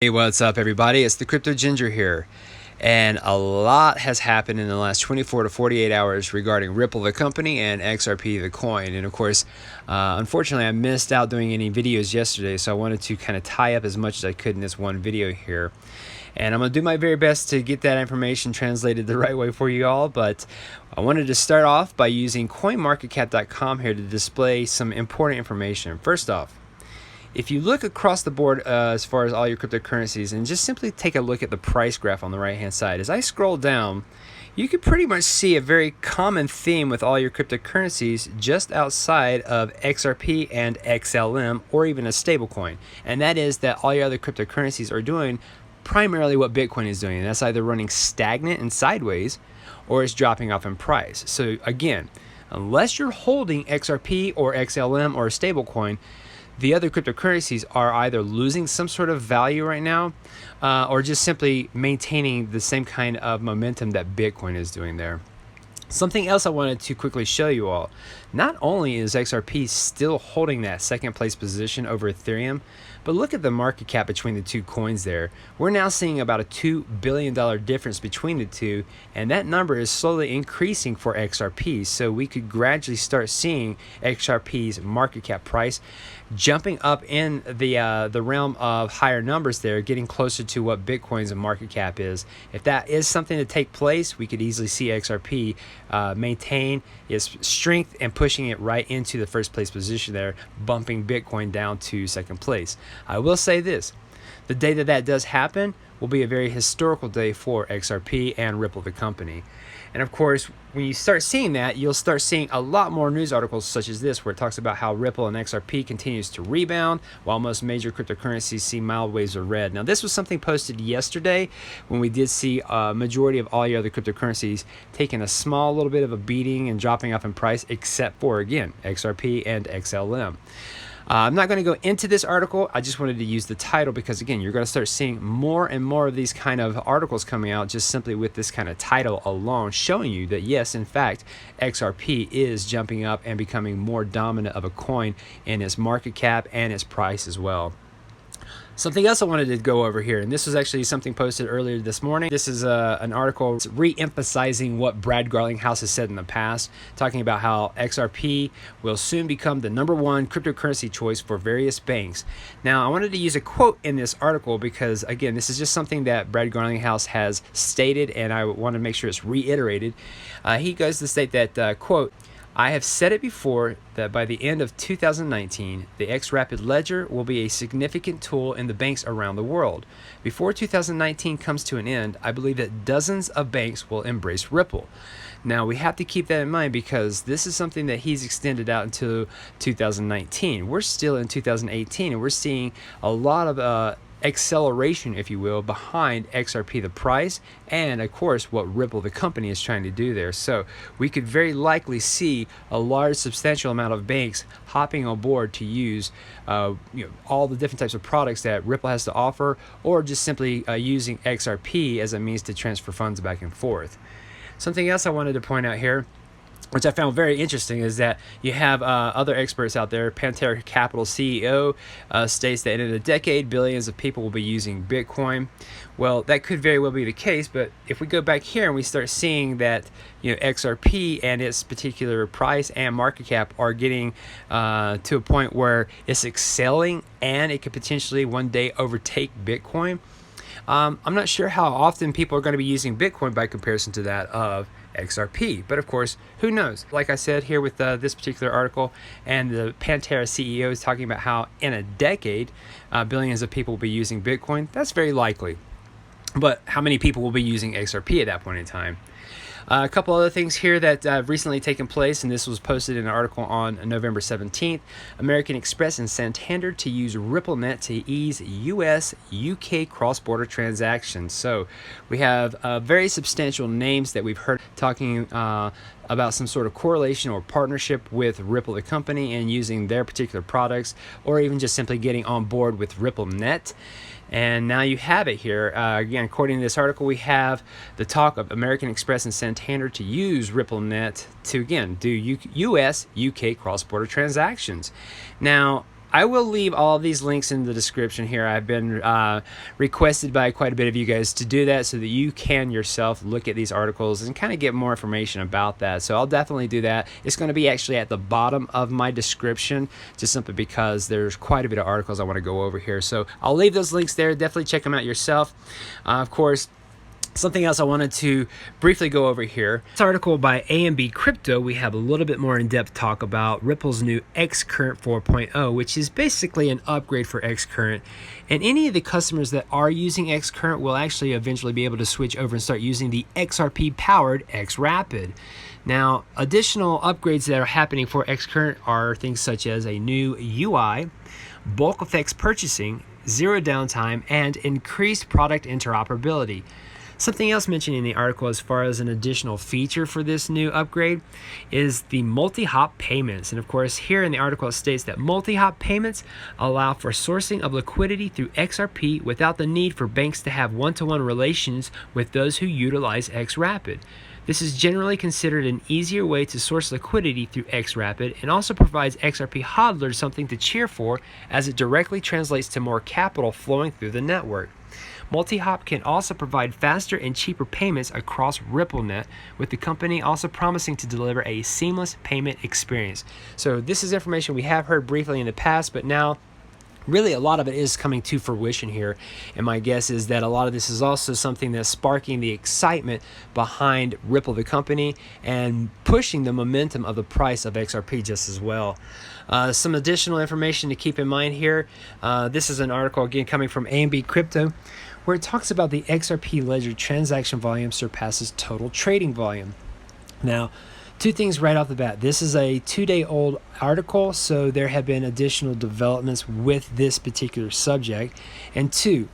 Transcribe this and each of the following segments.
Hey, what's up everybody? It's the Crypto Ginger here. And a lot has happened in the last 24 to 48 hours regarding Ripple the company and XRP the coin. And of course, unfortunately I missed out doing any videos yesterday, so I wanted to kind of tie up as much as I could in this one video here. And I'm going to do my very best to get that information translated the right way for you all, but I wanted to start off by using coinmarketcap.com here to display some important information. First off, if you look across the board as far as all your cryptocurrencies and just simply take a look at the price graph on the right hand side, as I scroll down, you can pretty much see a very common theme with all your cryptocurrencies just outside of XRP and XLM or even a stablecoin. And that is that all your other cryptocurrencies are doing primarily what Bitcoin is doing. And that's either running stagnant and sideways or it's dropping off in price. So again, unless you're holding XRP or XLM or a stablecoin, the other cryptocurrencies are either losing some sort of value right now or just simply maintaining the same kind of momentum that Bitcoin is doing there. Something else I wanted to quickly show you all. Not only is XRP still holding that second place position over Ethereum, but look at the market cap between the two coins there. We're now seeing about a $2 billion difference between the two, and that number is slowly increasing for XRP. So we could gradually start seeing XRP's market cap price jumping up in the realm of higher numbers there, getting closer to what Bitcoin's market cap is. If that is something to take place, we could easily see XRP maintain its strength and pushing it right into the first place position there, bumping Bitcoin down to second place. I will say this, the day that that does happen will be a very historical day for XRP and Ripple the company. And of course, when you start seeing that, you'll start seeing a lot more news articles such as this, where it talks about how Ripple and XRP continues to rebound while most major cryptocurrencies see mild waves of red. Now, this was something posted yesterday when we did see a majority of all your other cryptocurrencies taking a small little bit of a beating and dropping off in price, except for, again, XRP and XLM. I'm not going to go into this article. I just wanted to use the title because, again, you're going to start seeing more and more of these kind of articles coming out just simply with this kind of title alone, showing you that, yes, in fact, XRP is jumping up and becoming more dominant of a coin in its market cap and its price as well. Something else I wanted to go over here, and this was actually something posted earlier this morning. This is an article re-emphasizing what Brad Garlinghouse has said in the past, talking about how XRP will soon become the #1 cryptocurrency choice for various banks. Now, I wanted to use a quote in this article because, again, this is just something that Brad Garlinghouse has stated, and I want to make sure it's reiterated. He goes to state that, quote, "I have said it before that by the end of 2019, the XRP Ledger will be a significant tool in the banks around the world. Before 2019 comes to an end, I believe that dozens of banks will embrace Ripple." Now, we have to keep that in mind because this is something that he's extended out until 2019. We're still in 2018, and we're seeing a lot of acceleration, if you will, behind XRP the price and of course what Ripple the company is trying to do there. So we could very likely see a large substantial amount of banks hopping on board to use all the different types of products that Ripple has to offer, or just simply using XRP as a means to transfer funds back and forth. Something else I wanted to point out here, which I found very interesting, is that you have other experts out there. Pantera Capital CEO states that in a decade, billions of people will be using Bitcoin. Well, that could very well be the case, but if we go back here and we start seeing that XRP and its particular price and market cap are getting to a point where it's excelling and it could potentially one day overtake Bitcoin, I'm not sure how often people are going to be using Bitcoin by comparison to that of XRP, but of course, who knows? Like I said here with this particular article, and the Pantera CEO is talking about how in a decade, billions of people will be using Bitcoin. That's very likely. But how many people will be using XRP at that point in time? A couple other things here that have recently taken place, and this was posted in an article on November 17th. American Express and Santander to use RippleNet to ease US-UK cross-border transactions. So we have very substantial names that we've heard talking about some sort of correlation or partnership with Ripple the company and using their particular products, or even just simply getting on board with RippleNet. And now you have it here. Again, according to this article, we have the talk of American Express and Santander to use RippleNet to, again, do US-UK cross-border transactions. Now, I will leave all of these links in the description here. I've been requested by quite a bit of you guys to do that so that you can yourself look at these articles and kind of get more information about that. So I'll definitely do that. It's going to be actually at the bottom of my description, just simply because there's quite a bit of articles I want to go over here. So I'll leave those links there. Definitely check them out yourself. Of course, something else I wanted to briefly go over here. This article by AMB Crypto, we have a little bit more in-depth talk about Ripple's new Xcurrent 4.0, which is basically an upgrade for Xcurrent. And any of the customers that are using Xcurrent will actually eventually be able to switch over and start using the XRP-powered XRapid. Now, additional upgrades that are happening for Xcurrent are things such as a new UI, bulk effects purchasing, zero downtime, and increased product interoperability. Something else mentioned in the article as far as an additional feature for this new upgrade is the multi-hop payments. And of course, here in the article it states that multi-hop payments allow for sourcing of liquidity through XRP without the need for banks to have one-to-one relations with those who utilize XRapid. This is generally considered an easier way to source liquidity through XRapid and also provides XRP hodlers something to cheer for as it directly translates to more capital flowing through the network. Multi-hop can also provide faster and cheaper payments across RippleNet, with the company also promising to deliver a seamless payment experience. So this is information we have heard briefly in the past, but now really a lot of it is coming to fruition here. And my guess is that a lot of this is also something that's sparking the excitement behind Ripple, the company, and pushing the momentum of the price of XRP just as well. Some additional information to keep in mind here. This is an article, again, coming from AMB Crypto, where it talks about the XRP Ledger transaction volume surpasses total trading volume. Now, two things right off the bat. This is a 2-day-old article, so there have been additional developments with this particular subject. And two,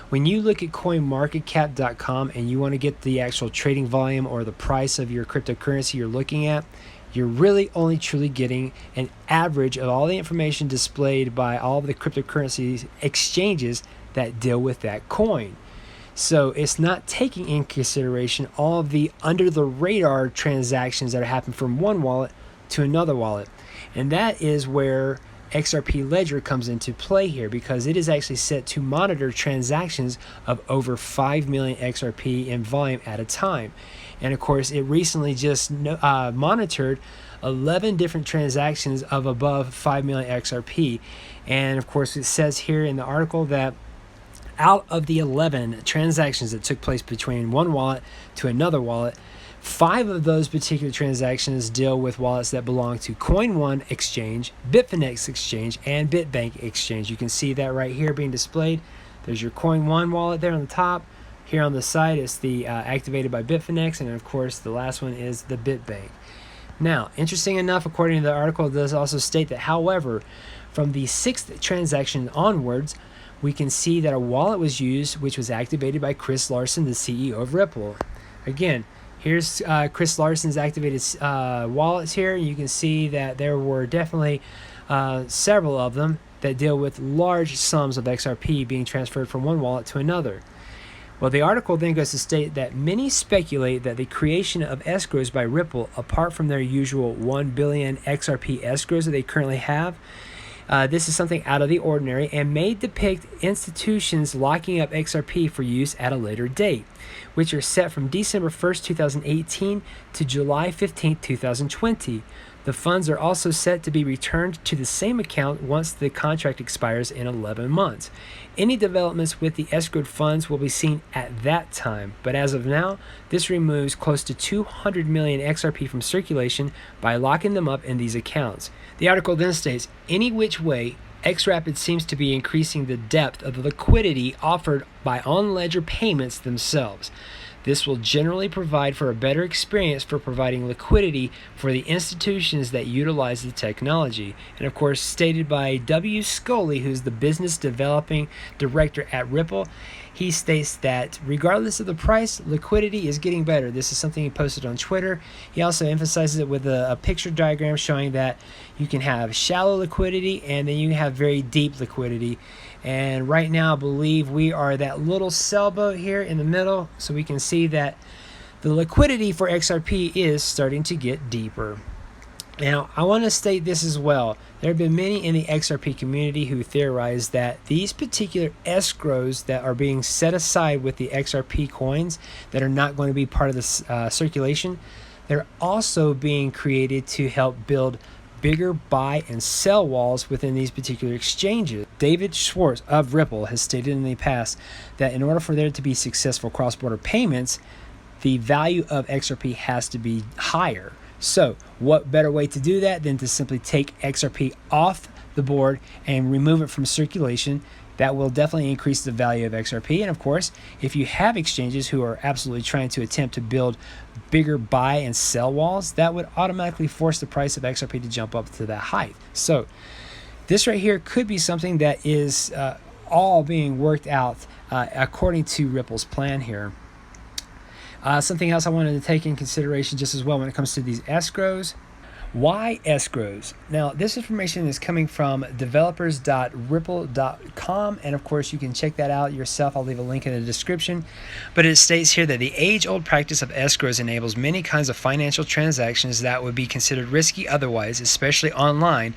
when you look at coinmarketcap.com and you want to get the actual trading volume or the price of your cryptocurrency you're looking at, you're really only truly getting an average of all the information displayed by all of the cryptocurrency exchanges that deal with that coin. So it's not taking in consideration all of the under the radar transactions that happen from one wallet to another wallet. And that is where XRP Ledger comes into play here, because it is actually set to monitor transactions of over 5 million XRP in volume at a time. And of course, it recently just monitored 11 different transactions of above 5 million XRP. And of course, it says here in the article that out of the 11 transactions that took place between one wallet to another wallet, 5 of those particular transactions deal with wallets that belong to Coin1 Exchange, Bitfinex Exchange, and BitBank Exchange. You can see that right here being displayed. There's your Coin1 wallet there on the top. Here on the side is the activated by Bitfinex, and of course the last one is the BitBank. Now, interesting enough, according to the article, it does also state that, however, from the 6th transaction onwards, we can see that a wallet was used which was activated by Chris Larsen, the CEO of Ripple. Again, here's Chris Larsen's activated wallets here. You can see that there were definitely several of them that deal with large sums of XRP being transferred from one wallet to another. Well, the article then goes to state that many speculate that the creation of escrows by Ripple, apart from their usual 1 billion XRP escrows that they currently have, this is something out of the ordinary and may depict institutions locking up XRP for use at a later date, which are set from December 1st, 2018 to July 15th, 2020. The funds are also set to be returned to the same account once the contract expires in 11 months. Any developments with the escrowed funds will be seen at that time, but as of now, this removes close to 200 million XRP from circulation by locking them up in these accounts. The article then states, any which way, XRapid seems to be increasing the depth of the liquidity offered by on-ledger payments themselves. This will generally provide for a better experience for providing liquidity for the institutions that utilize the technology. And of course, stated by W. Scully, who's the business developing director at Ripple, he states that regardless of the price, liquidity is getting better. This is something he posted on Twitter. He also emphasizes it with a picture diagram showing that you can have shallow liquidity and then you can have very deep liquidity. And right now, I believe we are that little sailboat here in the middle, so we can see that the liquidity for XRP is starting to get deeper. Now, I want to state this as well. There have been many in the XRP community who theorize that these particular escrows that are being set aside with the XRP coins that are not going to be part of the circulation, they're also being created to help build bigger buy and sell walls within these particular exchanges. David Schwartz of Ripple has stated in the past that in order for there to be successful cross-border payments, the value of XRP has to be higher. So what better way to do that than to simply take XRP off the board and remove it from circulation? That will definitely increase the value of XRP. And of course, if you have exchanges who are absolutely trying to attempt to build bigger buy and sell walls, that would automatically force the price of XRP to jump up to that height. So this right here could be something that is all being worked out according to Ripple's plan here. Something else I wanted to take in consideration just as well when it comes to these escrows. Why escrows? Now, this information is coming from developers.ripple.com, and of course you can check that out yourself. I'll leave a link in the description. But it states here that the age-old practice of escrows enables many kinds of financial transactions that would be considered risky otherwise, especially online,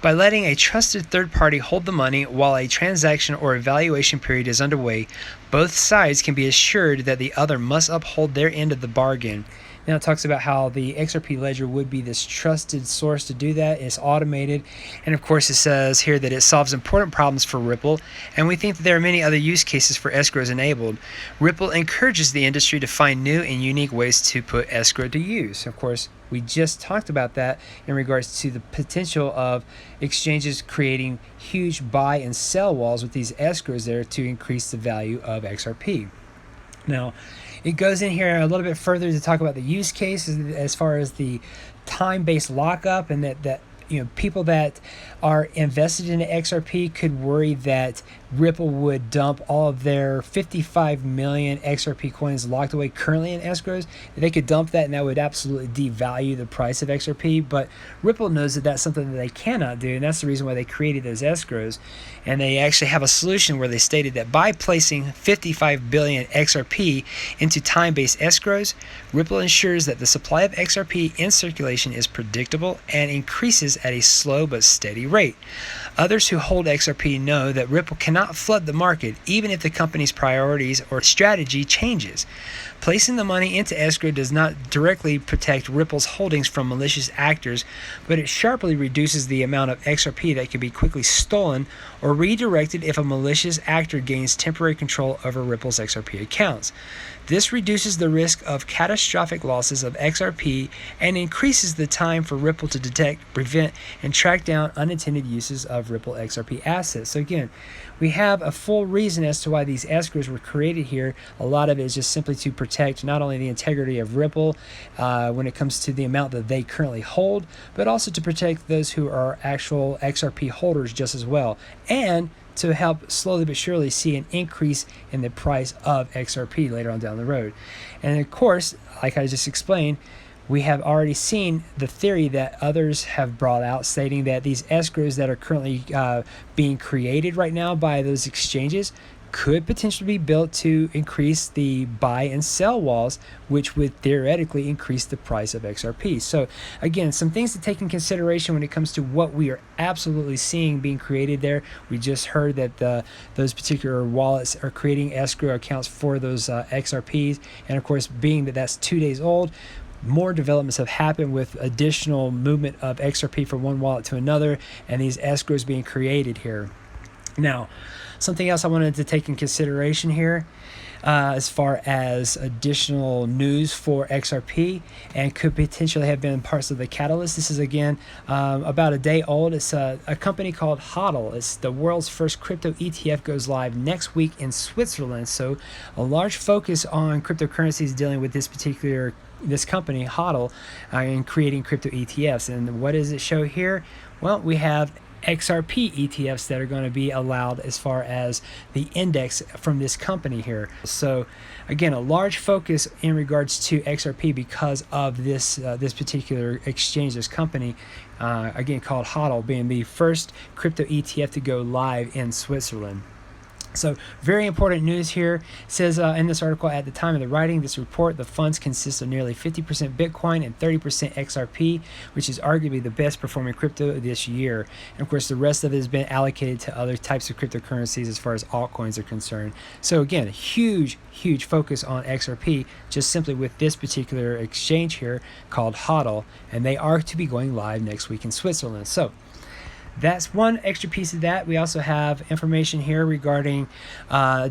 by letting a trusted third party hold the money while a transaction or evaluation period is underway. Both sides can be assured that the other must uphold their end of the bargain. Now it talks about how the XRP ledger would be this trusted source to do that. It's automated. And of course it says here that it solves important problems for Ripple. And we think that there are many other use cases for escrows enabled. Ripple encourages the industry to find new and unique ways to put escrow to use. Of course, we just talked about that in regards to the potential of exchanges creating huge buy and sell walls with these escrows there to increase the value of XRP. Now, it goes in here a little bit further to talk about the use case as far as the time-based lockup, and that people that are invested in XRP could worry that Ripple would dump all of their 55 million XRP coins locked away currently in escrows. They could dump that, and that would absolutely devalue the price of XRP. But Ripple knows that that's something that they cannot do, and that's the reason why they created those escrows. And they actually have a solution where they stated that by placing 55 billion XRP into time-based escrows, Ripple ensures that the supply of XRP in circulation is predictable and increases at a slow but steady rate. Others who hold XRP know that Ripple cannot flood the market even if the company's priorities or strategy changes. Placing the money into escrow does not directly protect Ripple's holdings from malicious actors, but it sharply reduces the amount of XRP that can be quickly stolen or redirected if a malicious actor gains temporary control over Ripple's XRP accounts. This reduces the risk of catastrophic losses of XRP and increases the time for Ripple to detect, prevent, and track down unintended uses of Ripple XRP assets. So again, we have a full reason as to why these escrows were created here. A lot of it is just simply to protect not only the integrity of Ripple when it comes to the amount that they currently hold, but also to protect those who are actual XRP holders just as well, and to help slowly but surely see an increase in the price of XRP later on down the road. And of course, like I just explained, we have already seen the theory that others have brought out, stating that these escrows that are currently being created right now by those exchanges could potentially be built to increase the buy and sell walls, which would theoretically increase the price of XRP. So again, some things to take in consideration when it comes to what we are absolutely seeing being created there. We just heard that those particular wallets are creating escrow accounts for those XRPs, and of course, being that that's 2 days old, more developments have happened with additional movement of XRP from one wallet to another, and these escrows being created here. Now, something else I wanted to take in consideration here as far as additional news for XRP and could potentially have been parts of the catalyst. This is again about a day old. It's a company called HODL. It's the world's first crypto ETF, goes live next week in Switzerland. So a large focus on cryptocurrencies dealing with this company, HODL, in creating crypto ETFs. And what does it show here? Well, we have XRP ETFs that are going to be allowed as far as the index from this company here. So again, a large focus in regards to XRP because of this particular exchange, this company, again called HODL, being the first crypto ETF to go live in Switzerland. So very important news here. It says in this article, at the time of the writing this report, the funds consist of nearly 50% Bitcoin and 30% XRP, which is arguably the best performing crypto this year. And of course, the rest of it has been allocated to other types of cryptocurrencies as far as altcoins are concerned. So again, a huge focus on XRP, just simply with this particular exchange here called HODL, and they are to be going live next week in Switzerland. So that's one extra piece of that. We also have information here regarding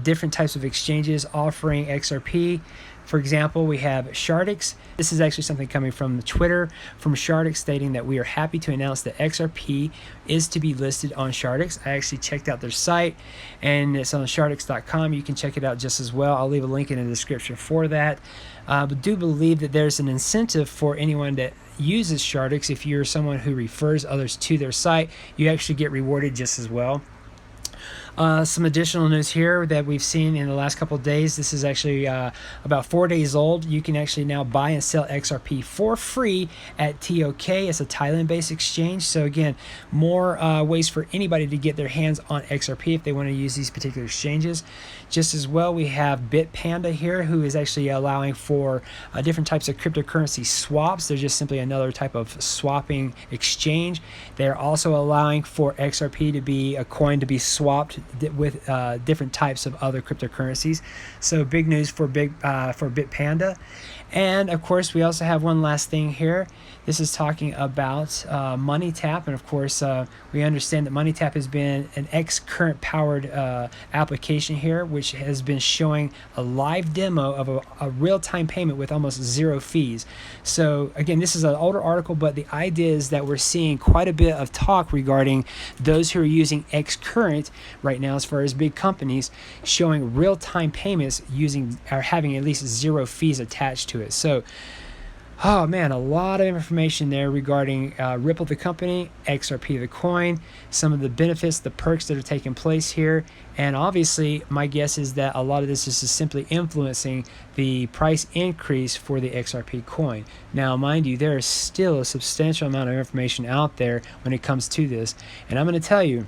different types of exchanges offering XRP. For example, we have Shardix. This is actually something coming from Twitter from Shardix, stating that we are happy to announce that XRP is to be listed on Shardix. I actually checked out their site, and it's on shardix.com. You can check it out just as well. I'll leave a link in the description for that. But do believe that there's an incentive for anyone that uses Shardix. If you're someone who refers others to their site, you actually get rewarded just as well. Some additional news here that we've seen in the last couple of days. This is actually about 4 days old. You can actually now buy and sell XRP for free at TOK. It's a Thailand-based exchange. So again, more ways for anybody to get their hands on XRP if they want to use these particular exchanges. Just as well, we have Bitpanda here, who is actually allowing for different types of cryptocurrency swaps. They're just simply another type of swapping exchange. They're also allowing for XRP to be a coin to be swapped with different types of other cryptocurrencies. So big news for Bitpanda. And of course, we also have one last thing here. This is talking about MoneyTap, and of course, we understand that MoneyTap has been an X-current powered application here, which has been showing a live demo of a real-time payment with almost zero fees. So again, this is an older article, but the idea is that we're seeing quite a bit of talk regarding those who are using X-current right now, as far as big companies showing real-time payments using or having at least zero fees attached to it. So, oh man, a lot of information there regarding Ripple the company, XRP the coin, some of the benefits, the perks that are taking place here. And obviously, my guess is that a lot of this is just simply influencing the price increase for the XRP coin. Now, mind you, there is still a substantial amount of information out there when it comes to this. And I'm going to tell you,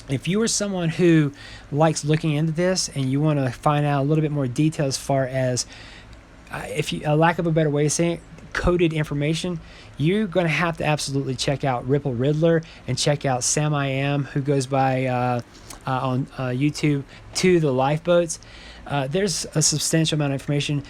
if you are someone who likes looking into this and you want to find out a little bit more detail as far as, if you, a lack of a better way of saying it, coded information, you're going to have to absolutely check out Ripple Riddler and check out Sam I Am, who goes by on YouTube, to the Lifeboats. There's a substantial amount of information.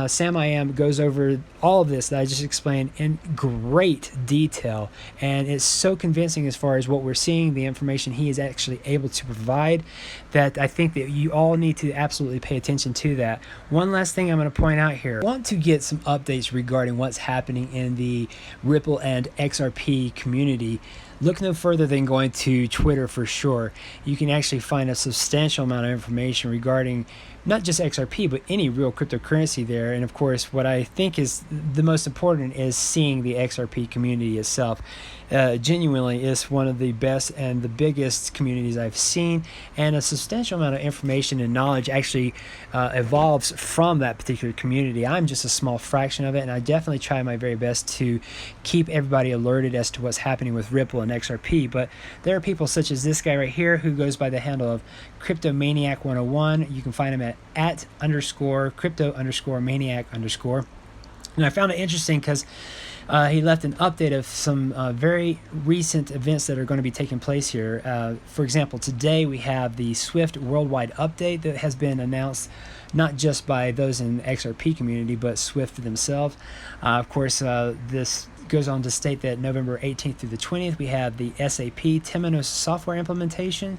Sam I Am goes over all of this that I just explained in great detail, and it's so convincing as far as what we're seeing, the information he is actually able to provide, that I think that you all need to absolutely pay attention to that. One last thing I'm going to point out here. I want to get some updates regarding what's happening in the Ripple and XRP community. Look no further than going to Twitter for sure. You can actually find a substantial amount of information regarding not just XRP, but any real cryptocurrency there. And of course, what I think is the most important is seeing the XRP community itself. Genuinely is one of the best and the biggest communities I've seen, and a substantial amount of information and knowledge actually evolves from that particular community. I'm just a small fraction of it, and I definitely try my very best to keep everybody alerted as to what's happening with Ripple and XRP. But there are people such as this guy right here, who goes by the handle of Cryptomaniac 101. You can find him at @crypto_maniac_. And I found it interesting because he left an update of some very recent events that are going to be taking place here. For example, today we have the Swift worldwide update that has been announced not just by those in the XRP community, but Swift themselves. Of course, this goes on to state that November 18th through the 20th, we have the SAP Temenos software implementation.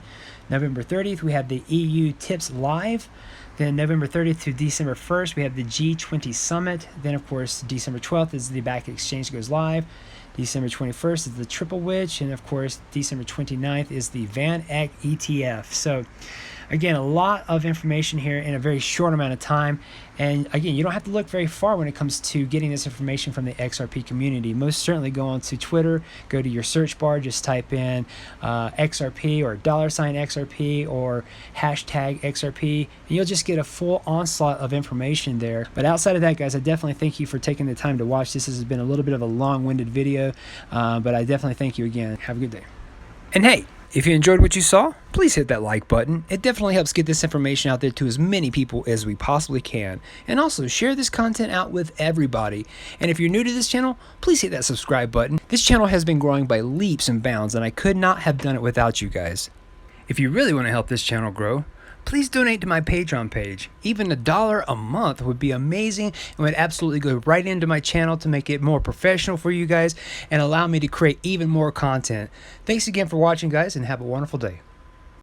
November 30th, we have the EU TIPS Live. Then November 30th to December 1st, we have the G20 Summit. Then, of course, December 12th is the Back Exchange goes live. December 21st is the Triple Witch. And, of course, December 29th is the Van Eck ETF. So, again, a lot of information here in a very short amount of time. And again, you don't have to look very far when it comes to getting this information from the XRP community. Most certainly go on to Twitter, go to your search bar, just type in XRP or $XRP or hashtag XRP, and you'll just get a full onslaught of information there. But outside of that, guys, I definitely thank you for taking the time to watch. This has been a little bit of a long-winded video, but I definitely thank you again. Have a good day. And hey, If you enjoyed what you saw, please hit that like button. It definitely helps get this information out there to as many people as we possibly can. And also share this content out with everybody. And if you're new to this channel, please hit that subscribe button. This channel has been growing by leaps and bounds, and I could not have done it without you guys. If you really want to help this channel grow, please donate to my Patreon page. Even $1 a month would be amazing and would absolutely go right into my channel to make it more professional for you guys and allow me to create even more content. Thanks again for watching, guys, and have a wonderful day.